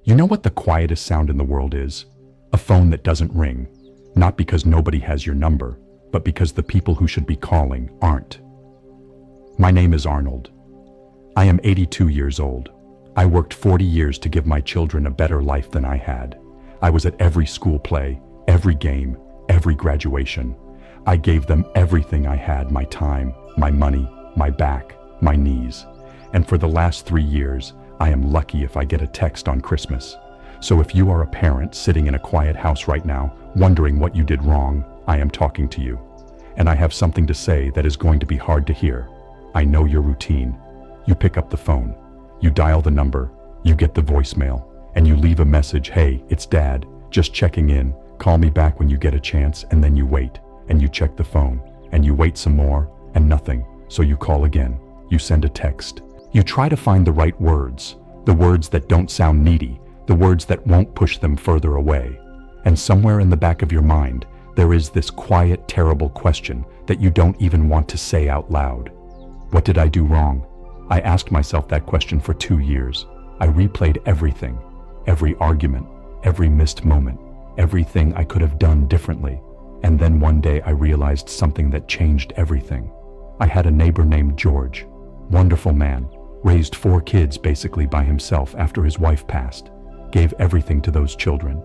You know what the quietest sound in the world is? A phone that doesn't ring, not because nobody has your number, but because the people who should be calling aren't. My name is Arnold. I am 82 years old. I worked 40 years to give my children a better life than I had. I was at every school play, every game, every graduation. I gave them everything I had, my time, my money, my back, my knees. And for the last 3 years, I am lucky if I get a text on Christmas. So if you are a parent sitting in a quiet house right now, wondering what you did wrong, I am talking to you. And I have something to say that is going to be hard to hear. I know your routine. You pick up the phone, you dial the number, you get the voicemail, and you leave a message, "Hey, it's Dad, just checking in, call me back when you get a chance," and then you wait, and you check the phone, and you wait some more, and nothing, so you call again, you send a text. You try to find the right words, the words that don't sound needy, the words that won't push them further away. And somewhere in the back of your mind, there is this quiet, terrible question that you don't even want to say out loud. What did I do wrong? I asked myself that question for 2 years. I replayed everything, every argument, every missed moment, everything I could have done differently. And then one day I realized something that changed everything. I had a neighbor named George, wonderful man, raised 4 kids basically by himself after his wife passed, gave everything to those children.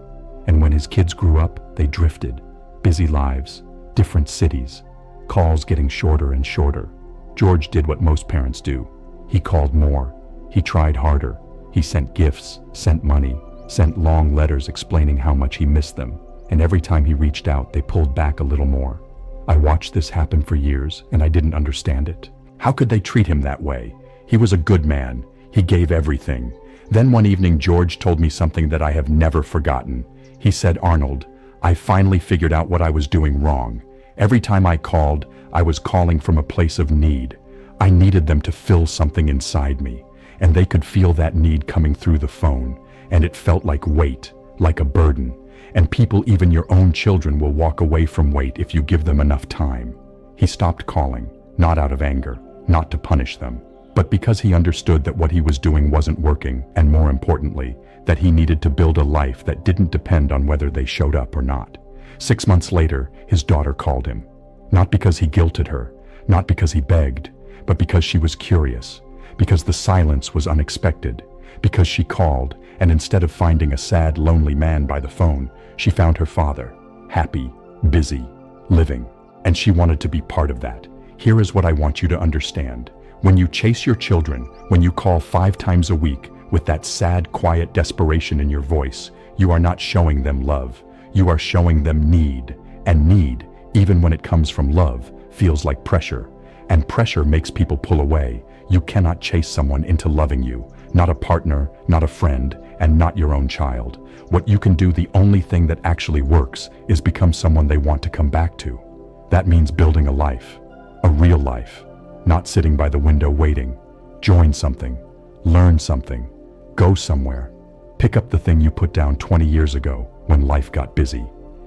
And when his kids grew up, they drifted, busy lives, different cities, calls getting shorter and shorter. George did what most parents do. He called more, he tried harder, he sent gifts, sent money, sent long letters explaining how much he missed them, and every time he reached out, they pulled back a little more. I watched this happen for years, and I didn't understand it. How could they treat him that way? He was a good man, he gave everything. Then one evening, George told me something that I have never forgotten. He said, "Arnold, I finally figured out what I was doing wrong. Every time I called, I was calling from a place of need. I needed them to fill something inside me, and they could feel that need coming through the phone, and it felt like weight, like a burden. And people, even your own children, will walk away from weight if you give them enough time." He stopped calling, not out of anger, not to punish them, but because he understood that what he was doing wasn't working, and more importantly, that he needed to build a life that didn't depend on whether they showed up or not. 6 months later, his daughter called him. Not because he guilted her, not because he begged, but because she was curious, because the silence was unexpected, because she called, and instead of finding a sad, lonely man by the phone, she found her father, happy, busy, living, and she wanted to be part of that. Here is what I want you to understand. When you chase your children, when you call 5 times a week with that sad, quiet desperation in your voice, you are not showing them love. You are showing them need, and need, even when it comes from love, feels like pressure. And pressure makes people pull away. You cannot chase someone into loving you, not a partner, not a friend, and not your own child. What you can do, the only thing that actually works, is become someone they want to come back to. That means building a life, a real life, not sitting by the window waiting. Join something, learn something, go somewhere. Pick up the thing you put down 20 years ago when life got busy.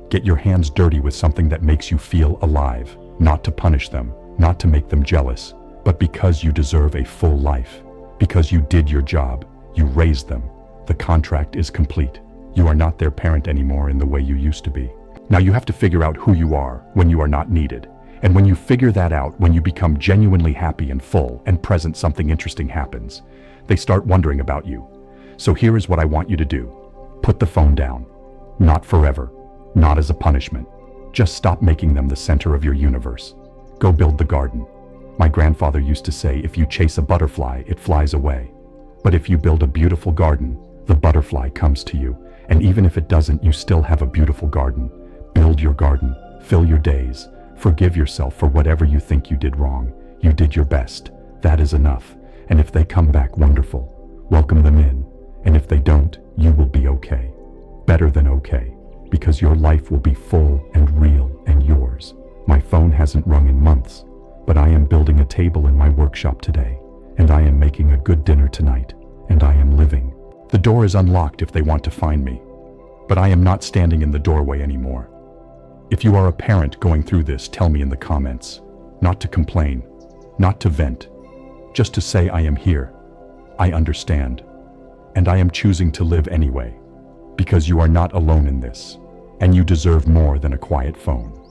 Get your hands dirty with something that makes you feel alive, not to punish them, not to make them jealous, but because you deserve a full life. Because you did your job, you raised them. The contract is complete. You are not their parent anymore in the way you used to be. Now you have to figure out who you are when you are not needed. And when you figure that out, when you become genuinely happy and full and present, something interesting happens. They start wondering about you. So here is what I want you to do. Put the phone down. Not forever. Not as a punishment. Just stop making them the center of your universe. Go build the garden. My grandfather used to say, if you chase a butterfly, it flies away. But if you build a beautiful garden, the butterfly comes to you. And even if it doesn't, you still have a beautiful garden. Build your garden. Fill your days. Forgive yourself for whatever you think you did wrong. You did your best. That is enough. And if they come back, wonderful. Welcome them in. And if they don't, you will be okay. Better than okay. Because your life will be full and real and yours. My phone hasn't rung in months, but I am building a table in my workshop today, and I am making a good dinner tonight, and I am living. The door is unlocked if they want to find me, but I am not standing in the doorway anymore. If you are a parent going through this, tell me in the comments. Not to complain, not to vent, just to say I am here. I understand. And I am choosing to live anyway, because you are not alone in this, and you deserve more than a quiet phone.